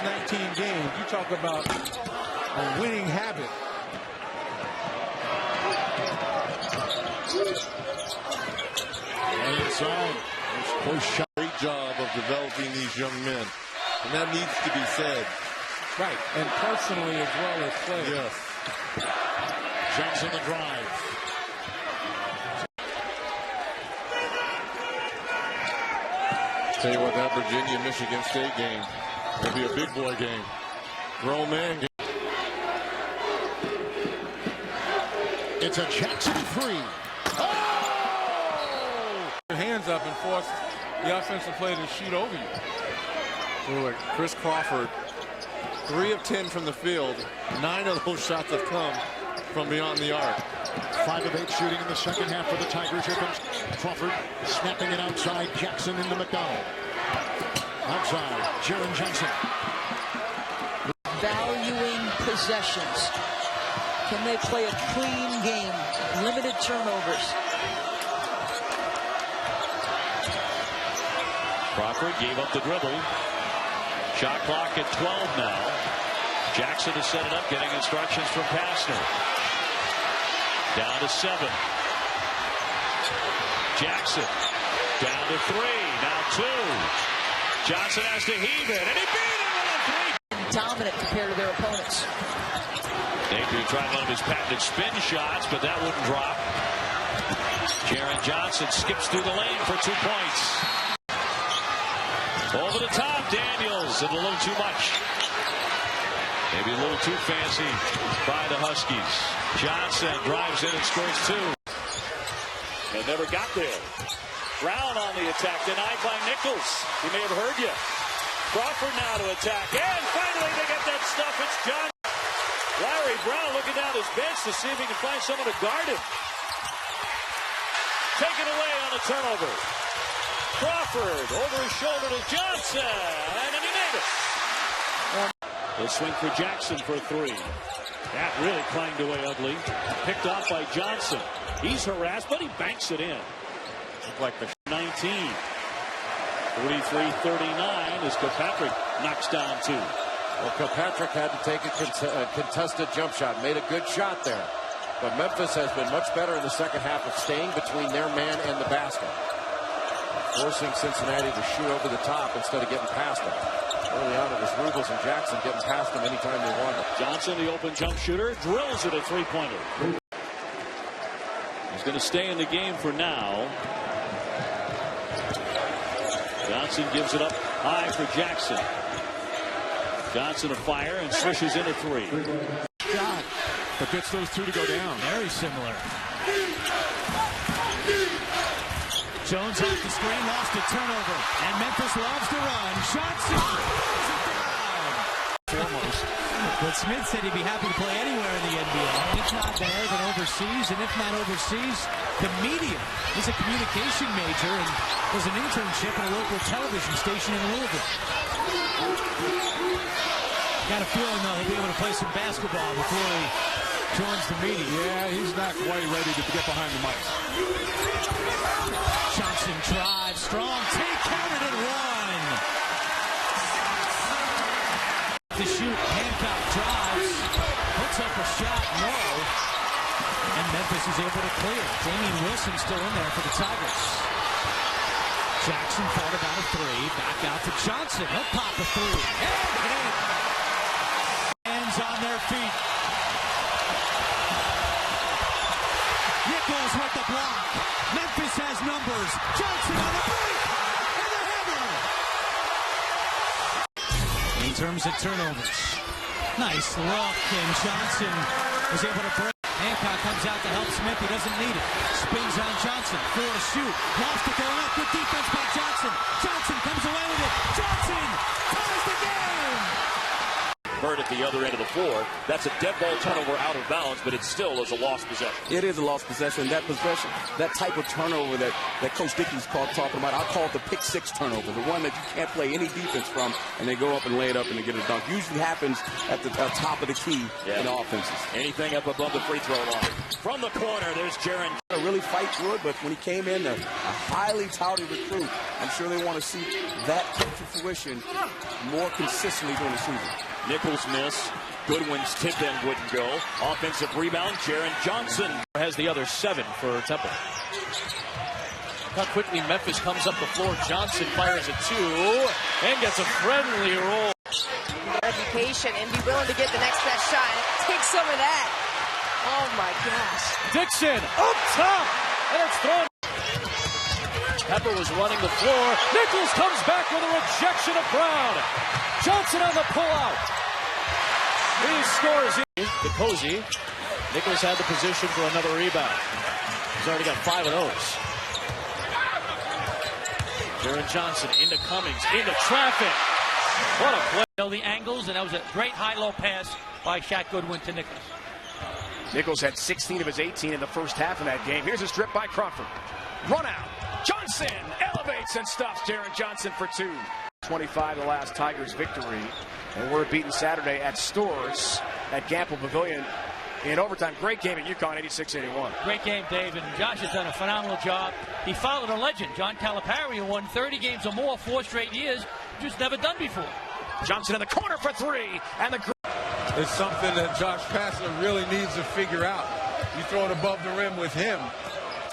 19 games. You talk about a winning habit. And inside. Great job of developing these young men. And that needs to be said. Right. And personally as well as players. Yes. Johnson the drive. Tell you what, that Virginia-Michigan State game will be a big boy game. Grown man game. It's a Jackson three. Oh! Your hands up and force the offensive player to shoot over you. So like Chris Crawford, 3 of 10 from the field. 9 of those shots have come from beyond the arc. 5 of 8 shooting in the second half for the Tigers. Here comes Crawford, snapping it outside. Jackson into McDonald. Outside, Geron Johnson. Valuing possessions. Can they play a clean game? Limited turnovers. Crawford gave up the dribble. Shot clock at 12 now. Jackson to set it up, getting instructions from Pastner. Down to 7. Jackson down to 3. Now 2. Johnson has to heave it, and he beat it with a 3. Dominant compared to their opponents. Napier tried one of his patented spin shots, but that wouldn't drop. Geron Johnson skips through the lane for 2 points. Over the top, Daniels, and a little too much. Maybe a little too fancy by the Huskies. Johnson drives in and scores 2. And never got there. Brown on the attack, denied by Nichols. He may have heard you. Crawford now to attack. And finally they get that stuff. It's John. Larry Brown looking down his bench to see if he can find someone to guard him. Taken away on a turnover. Crawford over his shoulder to Johnson. And then he made it. They'll swing for Jackson for 3. That really clanged away ugly. Picked off by Johnson. He's harassed, but he banks it in. Like the 19. 43-39 as Kilpatrick knocks down 2. Well, Kilpatrick had to take a contested jump shot. Made a good shot there. But Memphis has been much better in the second half of staying between their man and the basket. Forcing Cincinnati to shoot over the top instead of getting past them. Early on, it was Rubles and Jackson getting past them anytime they wanted. Johnson, the open jump shooter, drills it a 3-pointer. He's going to stay in the game for now. Johnson gives it up high for Jackson. Johnson a fire and swishes in a 3. God, but gets those 2 to go down. Very similar. Jones off the screen, lost a turnover, and Memphis loves to run. Johnson throws it down. Foremost. But Smith said he'd be happy to play anywhere in the NBA. If not there, then overseas. And if not overseas, the media. He's a communication major and was an internship at a local television station in Louisville. Got a feeling, though, he'll be able to play some basketball before he joins the media. Yeah, he's not quite ready to get behind the mic. Johnson drives, strong take, counted at 1. To shoot, Hancock drives, puts up a shot, no. And Memphis is able to clear. Damian Wilson still in there for the Tigers. Jackson thought about a 3, back out to Johnson. He'll pop a 3. And hands on their feet. Nichols with the block. Memphis has numbers. Johnson on the break. And the hammer. In terms of turnovers. Nice look. And Johnson was able to break. Hancock comes out to help Smith. He doesn't need it. Spins on Johnson. 4 to shoot. Lost it going up. Good defense by Johnson. Johnson comes away with it. Johnson ties the game. convert at the other end of the floor. That's a dead ball turnover out of bounds, but it still is a lost possession. It is a lost possession. That possession, that type of turnover that Coach Dickey's talking about, I call it the pick six turnover, the one that you can't play any defense from, and they go up and lay it up and they get a dunk. Usually happens at the top of the key in offenses. Anything up above the free throw line. From the corner, there's Geron. Really fight through it, but when he came in, a highly touted recruit, I'm sure they want to see that come to fruition more consistently during the season. Nichols miss. Goodwin's tip end wouldn't go. Offensive rebound, Geron Johnson has the other 7 for Temple. How quickly Memphis comes up the floor. Johnson fires a 2 and gets a friendly roll. Education and be willing to get the next best shot. Take some of that. Oh my gosh. Dixon up top, and it's thrown. Pepper was running the floor. Nichols comes back with a rejection of Brown. Johnson on the pullout. He scores to Cozy. Nichols had the position for another rebound. He's already got 5 of those. Geron Johnson into Cummings, into traffic. What a play. The angles, and that was a great high-low pass by Shaq Goodwin to Nichols. Nichols had 16 of his 18 in the first half of that game. Here's a strip by Crawford. Run out. Johnson elevates and stops Geron Johnson for 2. 25 the last Tigers victory. And we're beaten Saturday at Stores at Gamble Pavilion in overtime. Great game at UConn, 86-81. Great game, Dave, and Josh has done a phenomenal job. He followed a legend, John Calipari, who won 30 games or more 4 straight years, just never done before. Johnson in the corner for 3, and the... It's something that Josh Pastner really needs to figure out. You throw it above the rim with him,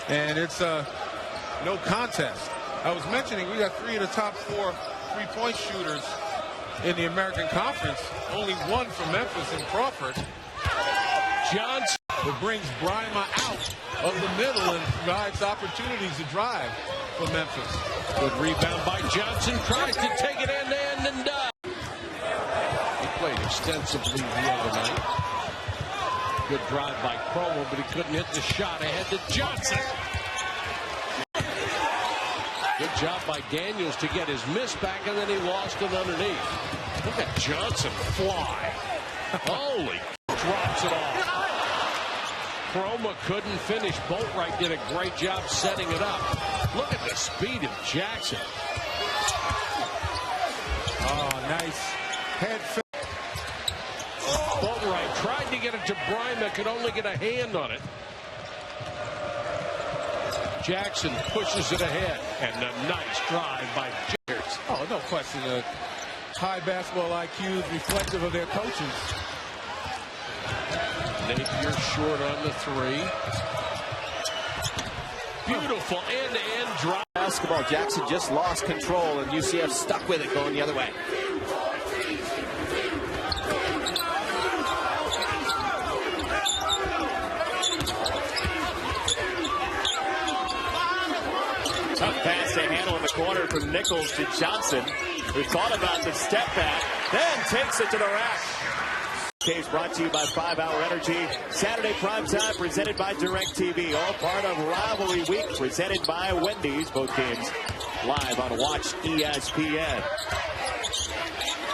and it's no contest. I was mentioning we got 3 of the top 4 3-point shooters in the American Conference. Only 1 from Memphis and Crawford. Johnson brings Bryma out of the middle and provides opportunities to drive for Memphis. Good rebound by Johnson. Tries to take it end-to-end and does. He played extensively the other night. Good drive by Crowell, but he couldn't hit the shot ahead to Johnson. Good job by Daniels to get his miss back, and then he lost it underneath. Look at Johnson fly. Holy, drops it off. Chroma couldn't finish. Boatwright did a great job setting it up. Look at the speed of Jackson. Oh, nice head fake. Boatwright tried to get it to Bryma, could only get a hand on it. Jackson pushes it ahead, and a nice drive by Jackson. Oh, no question. High basketball IQ is reflective of their coaches. Napier short on the 3. Beautiful end-to-end drive. Basketball, Jackson just lost control, and UCF stuck with it going the other way. Tough pass they handle in the corner from Nichols to Johnson, who thought about the step back, then takes it to the rack. Case brought to you by 5 Hour Energy. Saturday primetime presented by DirecTV. All part of Rivalry Week presented by Wendy's. Both games live on Watch ESPN.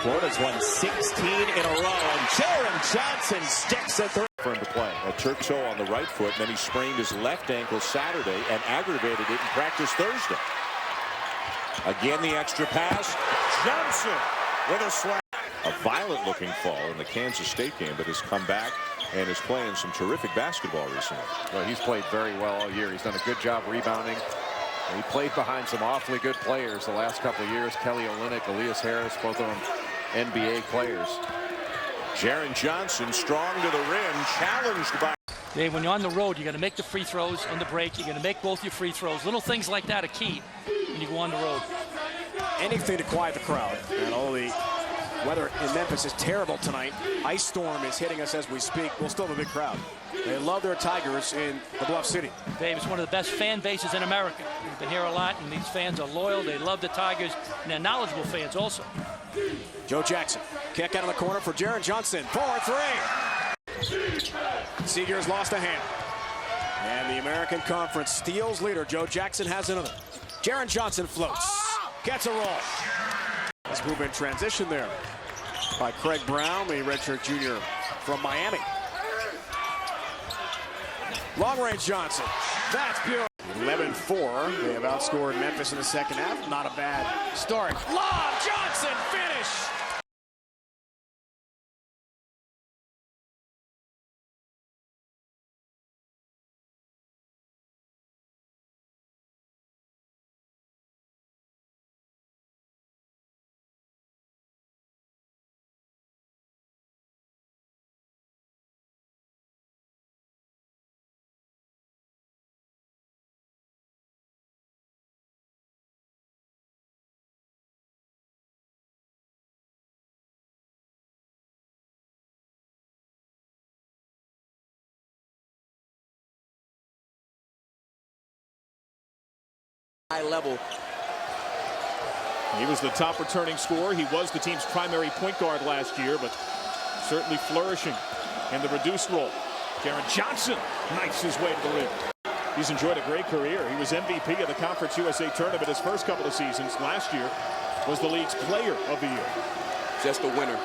Florida's won 16 in a row, and Geron Johnson sticks a 3. For him to play. Churchill on the right foot, and then he sprained his left ankle Saturday and aggravated it in practice Thursday. Again, the extra pass. Johnson with a slam. A violent-looking fall in the Kansas State game, but has come back and is playing some terrific basketball recently. Well, he's played very well all year. He's done a good job rebounding. And he played behind some awfully good players the last couple of years. Kelly Olynyk, Elias Harris, both of them NBA players. Geron Johnson strong to the rim, challenged by... Dave, when you're on the road, you got to make the free throws on the break. You got to make both your free throws. Little things like that are key when you go on the road. Anything to quiet the crowd. And all the weather in Memphis is terrible tonight. Ice storm is hitting us as we speak. We'll still have a big crowd. They love their Tigers in the Bluff City. Dave, it's one of the best fan bases in America. We've been here a lot, and these fans are loyal. They love the Tigers, and they're knowledgeable fans also. Joe Jackson, kick out of the corner for Geron Johnson. 4-3. Seager's lost a hand. And the American Conference steals leader. Joe Jackson has another. Geron Johnson floats. Gets a roll. Let's move in transition there. by Craig Brown, the redshirt junior from Miami. Long-range Johnson. That's pure. 11-4. They have outscored Memphis in the second half. Not a bad start. Lob! Johnson! Finish! High level. He was the top returning scorer. He was the team's primary point guard last year, but certainly flourishing in the reduced role. Geron Johnson knifes his way to the rim. He's enjoyed a great career. He was MVP of the Conference USA Tournament his first couple of seasons. Last year was the league's player of the year. Just a winner.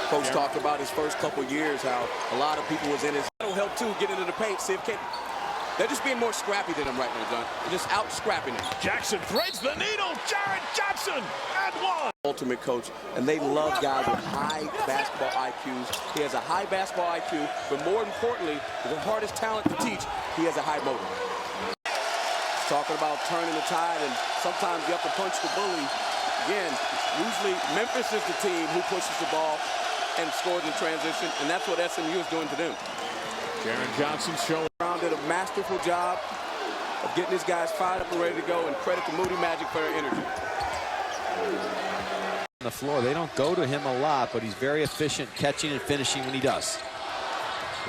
Coach talked about his first couple years, how a lot of people was in his. That'll help too, get into the paint, see if they're just being more scrappy than him right now, John. They're just out scrapping him. Jackson threads the needle. Geron Johnson and one. Ultimate coach, and they love guys with high basketball IQs. He has a high basketball IQ, but more importantly, the hardest talent to teach, he has a high motor. He's talking about turning the tide, and sometimes you have to punch the bully. Again, usually Memphis is the team who pushes the ball and scores in transition, and that's what SMU is doing to them. Geron Johnson showing. Brown did a masterful job of getting his guys fired up and ready to go, and credit to Moody Magic for their energy. On the floor, they don't go to him a lot, but he's very efficient catching and finishing when he does.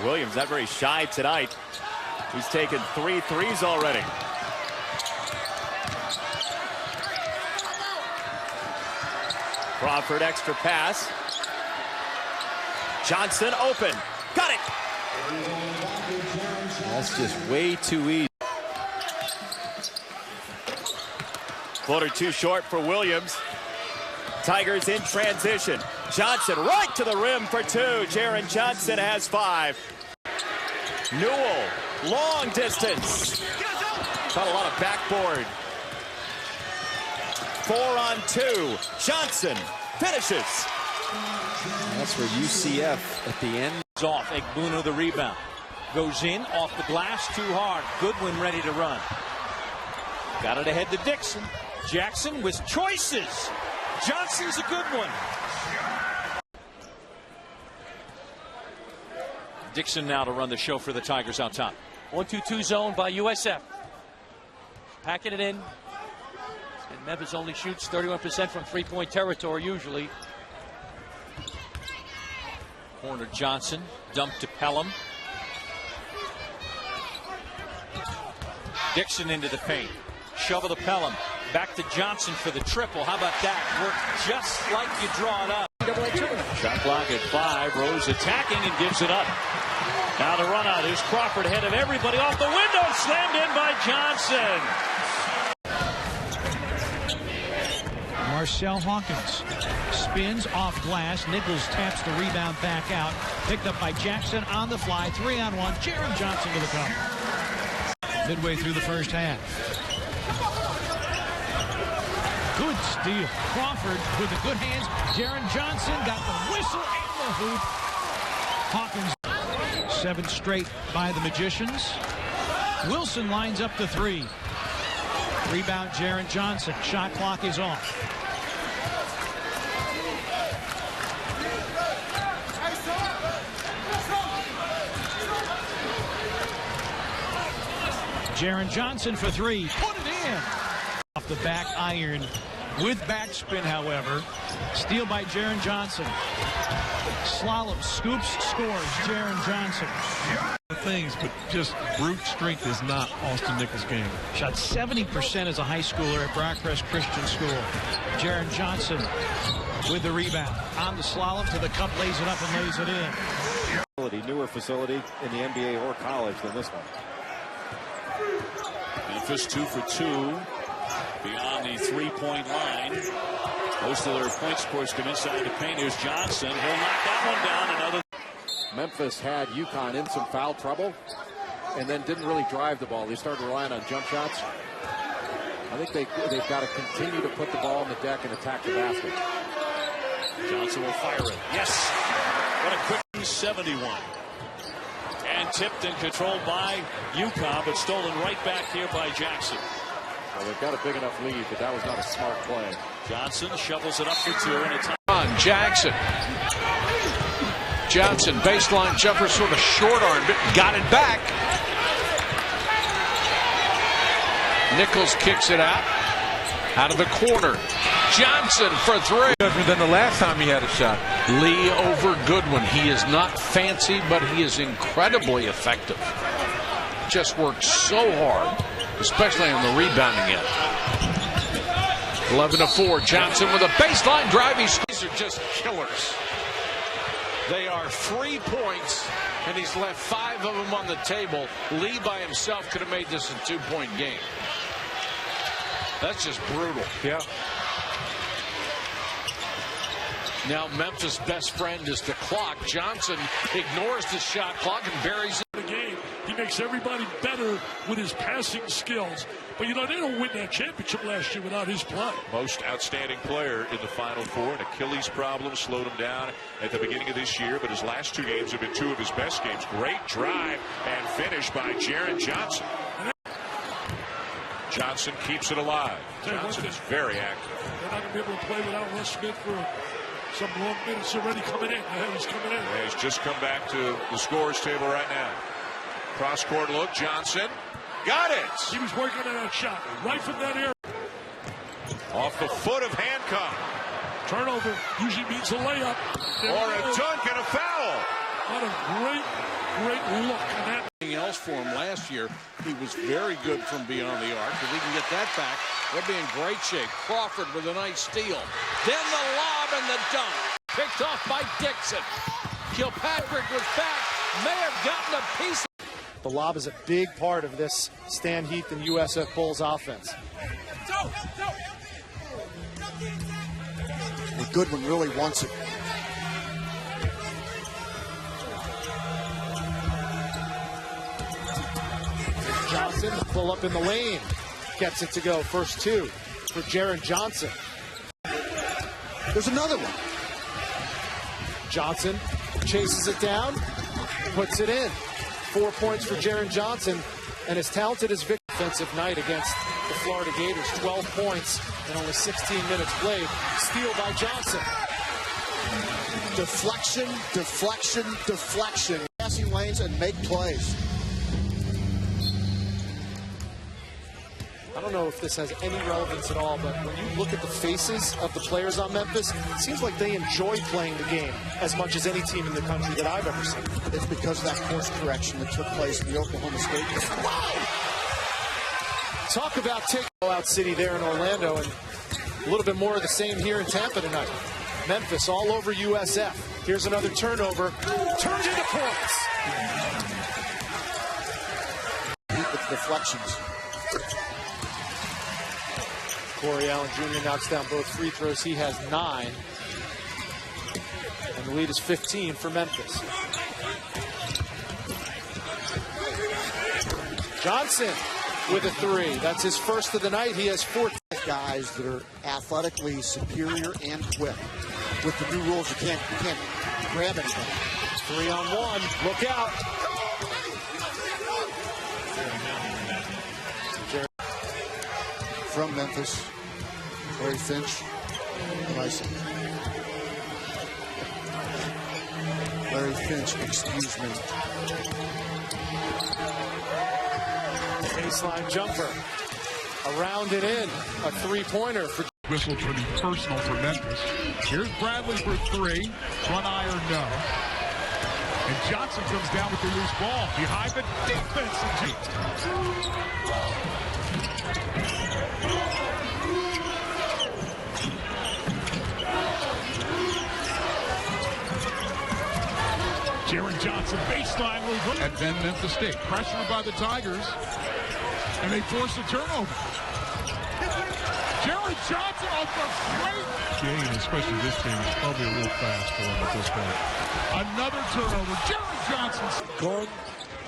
Williams not very shy tonight. He's taken 3 threes already. Crawford extra pass. Johnson open. Got it. That's just way too easy. Floater too short for Williams. Tigers in transition. Johnson right to the rim for 2. Geron Johnson has 5. Newell, long distance. Got a lot of backboard. 4 on 2. Johnson finishes. That's for UCF at the end. Off. Egbuno the rebound. Goes in, off the glass, too hard. Goodwin ready to run. Got it ahead to Dixon. Jackson with choices. Johnson's a good one. Dixon now to run the show for the Tigers out top. 1-2-2 zone by USF. Packing it in. And Memphis only shoots 31% from three-point territory usually. Corner Johnson. Dump to Pelham. Dixon into the paint. Shove of the Pelham. Back to Johnson for the triple. How about that? Worked just like you draw it up. Shot clock at 5. Rose attacking and gives it up. Now the run out. Here's Crawford ahead of everybody off the window. Slammed in by Johnson. Marcel Hawkins spins off glass. Nichols taps the rebound back out. Picked up by Jackson on the fly. 3-on-1. Geron Johnson to the cup. Midway through the first half. Good steal. Crawford with the good hands. Geron Johnson got the whistle and the hoop. Hawkins 7 straight by the Magicians. Wilson lines up the 3. Rebound Geron Johnson. Shot clock is off. Geron Johnson for 3. Put it in. Off the back iron with backspin, however. Steal by Geron Johnson. Slalom scoops, scores. Geron Johnson. Things, but just brute strength is not Austin Nichols' game. Shot 70% as a high schooler at Brockrest Christian School. Geron Johnson with the rebound. On the slalom to the cup, lays it up and lays it in. Newer facility in the NBA or college than this one. Memphis 2 for 2 beyond the 3-point line. Most of their point scores come inside the paint. Here's Johnson. He'll knock that one down. Another. Memphis had UConn in some foul trouble and then didn't really drive the ball. They started relying on jump shots. I think they've got to continue to put the ball on the deck and attack the basket. Johnson will fire it. Yes. What a quick 71. And tipped and controlled by UConn, but stolen right back here by Jackson. Well, they've got a big enough lead, but that was not a smart play. Johnson shovels it up for two and a time. On Jackson. Johnson, baseline jumper, sort of short-armed it, got it back. Nichols kicks it out of the corner. Johnson for three. Different than the last time he had a shot. Lee over Goodwin. He is not fancy, but he is incredibly effective. Just works so hard, especially on the rebounding end. 11-4. Johnson with a baseline drive. These are just killers. They are 3 points, and he's left 5 of them on the table. Lee by himself could have made this a 2-point game. That's just brutal. Yeah. Now Memphis' best friend is the clock. Johnson ignores the shot clock and buries it. The game. He makes everybody better with his passing skills. But, you know, they don't win that championship last year without his play. Most outstanding player in the Final Four. An Achilles problem slowed him down at the beginning of this year, but his last 2 games have been 2 of his best games. Great drive and finish by Geron Johnson. Johnson keeps it alive. Johnson is very active. They're not going to be able to play without Russ Smith for some long minutes already coming in. He's coming in. Yeah, he's just come back to the scorer's table right now. Cross-court look. Johnson got it. He was working on that shot right from that area. Off the foot of Hancock. Turnover usually means a layup. Or a dunk and a foul. What a great look on that. Else for him last year, he was very good from beyond the arc. If he can get that back, they'll be in great shape. Crawford with a nice steal. Then the lob and the dunk. Picked off by Dixon. Kilpatrick was back. May have gotten a piece. The lob is a big part of this Stan Heath and USF Bulls offense. The Goodwin really wants it. Johnson pull up in the lane. Gets it to go. First 2 for Geron Johnson. There's another one. Johnson chases it down, puts it in. 4 points for Geron Johnson, and as talented as Vic's offensive night against the Florida Gators, 12 points and only 16 minutes played. Steal by Johnson. Deflection, deflection, deflection. Passing lanes and make plays. I don't know if this has any relevance at all, but when you look at the faces of the players on Memphis, it seems like they enjoy playing the game as much as any team in the country that I've ever seen. It's because of that course correction that took place in the Oklahoma State game. Wow! Talk about taking out city there in Orlando, and a little bit more of the same here in Tampa tonight. Memphis all over USF. Here's another turnover. Turns into points. With deflections. Corey Allen Jr. knocks down both free throws. He has 9. And the lead is 15 for Memphis. Johnson with a 3. That's his first of the night. He has 14 guys that are athletically superior and quick. With the new rules, you can't grab anything. 3-on-1. Look out. From Memphis, Larry Finch, Larry Finch, excuse me. Baseline jumper. Around and in. A 3-pointer for whistle for the personal for Memphis. Here's Bradley for 3. Front iron, no. And Johnson comes down with the loose ball behind the defense. Geron Johnson baseline reverse. And then Memphis State pressured by the Tigers, and they force a turnover. Geron Johnson off the straight NCAA, and especially this team, is probably a little fast for him at this point. Another turnover. Geron Johnson. Gunn,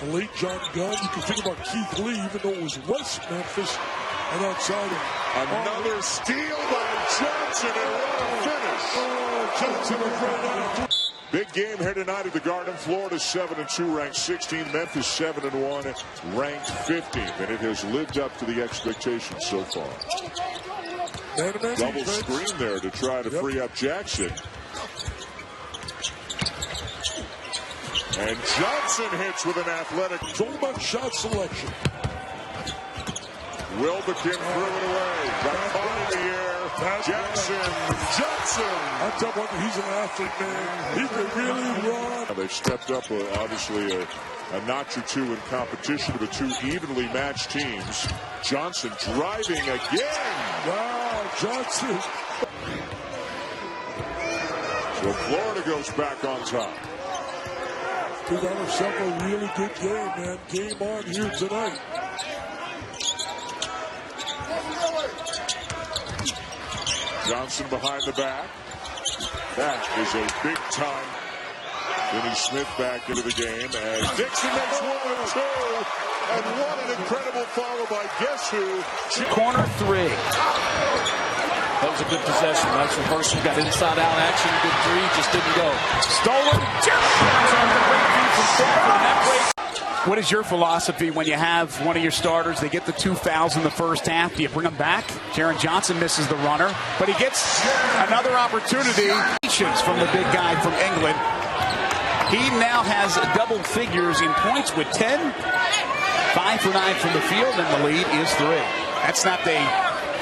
the late John Gunn. You can think about Keith Lee, even though it was West Memphis and outside of. Another steal by Johnson and what a finish. Oh, Johnson is right out. Big game here tonight at the Garden. Florida 7-2, ranked 16th. Memphis 7-1, ranked 15th, and it has lived up to the expectations so far. Double screen there to try to free up Jackson. And Johnson hits with an athletic. Talk about shot selection. Wilbekin threw it away. Got caught in the air. Jackson. Johnson. I'm talking about he's an athlete, man. He can really run. They've stepped up, obviously, a notch or two in competition with two evenly matched teams. Johnson driving again. Wow, Johnson. So Florida goes back on top. We got ourselves a really good game, man. Game on here tonight. Johnson behind the back. That is a big time. Finney Smith back into the game as Dixon makes 1 and 2. And what an incredible follow by guess who? Corner three. That was a good possession. Nice reversal. Got inside out action. Good three. Just didn't go. Stolen. What is your philosophy when you have one of your starters? They get the 2 fouls in the first half. Do you bring them back? Geron Johnson misses the runner, but he gets another opportunity. From the big guy from England. He now has double figures in points with 10. 5 for 9 from the field, and the lead is 3. That's not the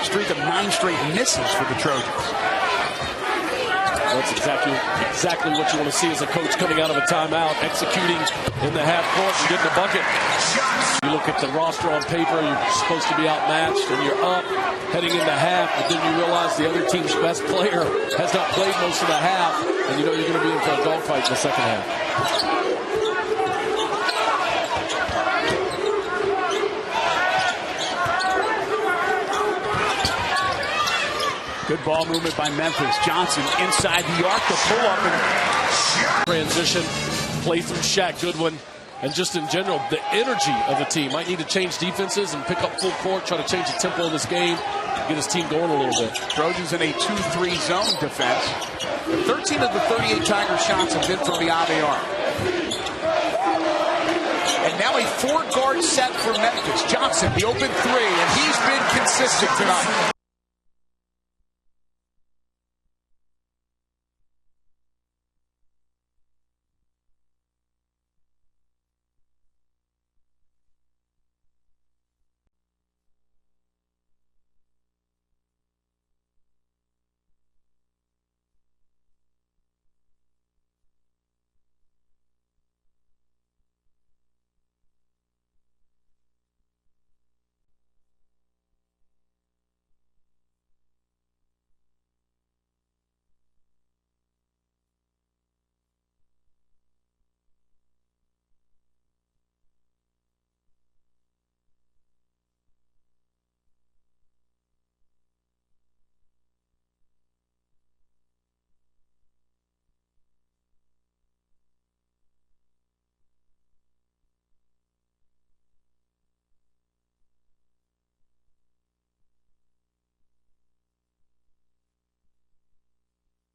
streak of 9 straight misses for the Trojans. That's exactly what you want to see as a coach coming out of a timeout, executing in the half court and getting the bucket. You look at the roster on paper, you're supposed to be outmatched, and you're up heading into half, but then you realize the other team's best player has not played most of the half, and you know you're going to be in for a dogfight in the second half. Good ball movement by Memphis. Johnson inside the arc, the pull-up. Transition, play through Shaq Goodwin, and just in general, the energy of the team. Might need to change defenses and pick up full court, try to change the tempo of this game, get his team going a little bit. Trojans in a 2-3 zone defense. 13 of the 38 Tiger shots have been from beyond the arc. And now a 4-guard set for Memphis. Johnson, the open 3, and he's been consistent tonight.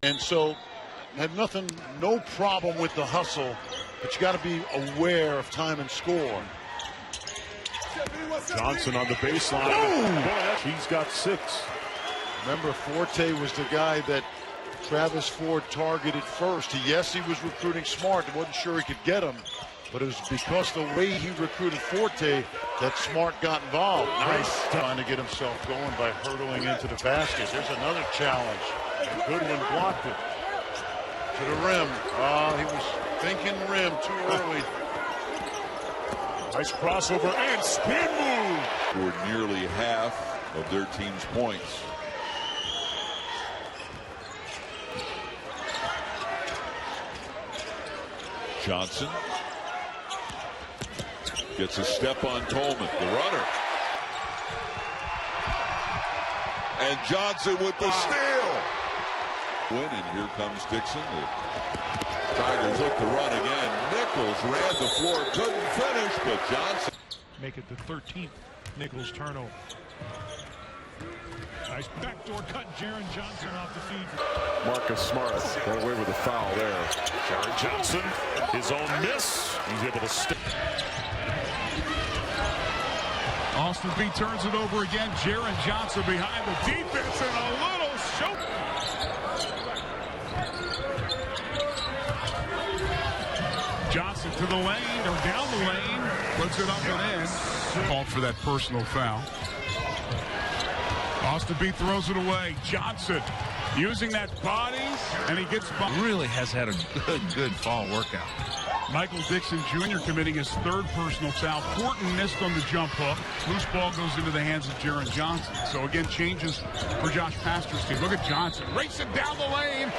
And so, had no problem with the hustle, but you got to be aware of time and score. Johnson on the baseline. Oh! He's got 6. Remember, Forte was the guy that Travis Ford targeted first. Yes, he was recruiting Smart. He wasn't sure he could get him, but it was because the way he recruited Forte that Smart got involved. Nice. Trying to get himself going by hurtling into the basket. There's another challenge. And Goodwin blocked it to the rim. He was thinking rim too early. Nice crossover and spin move. For nearly half of their team's points. Johnson gets a step on Tolman, the runner. And Johnson with the steal. Win, and here comes Dixon. The Tigers look to run again. Nichols ran the floor, couldn't finish, but Johnson. Make it the 13th Nichols turnover. Nice backdoor cut. Geron Johnson off the feed. Marcus Smart got away with a foul there. Geron Johnson, his own miss. He's able to stick. Austin B turns it over again. Geron Johnson behind the defense and a little show. Johnson to the lane or down the lane. Puts it up and in. Called for that personal foul. Austin B throws it away. Johnson using that body, and he gets by. Really has had a good fall workout. Michael Dixon Jr. committing his third personal foul. Horton missed on the jump hook. Loose ball goes into the hands of Geron Johnson. So again, changes for Josh Pastner's team. Look at Johnson racing down the lane.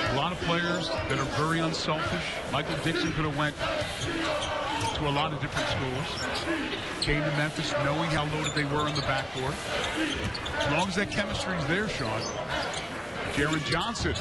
A lot of players that are very unselfish. Michael Dixon could have went to a lot of different schools. Came to Memphis knowing how loaded they were in the backcourt. As long as that chemistry is there, Sean. Geron Johnson.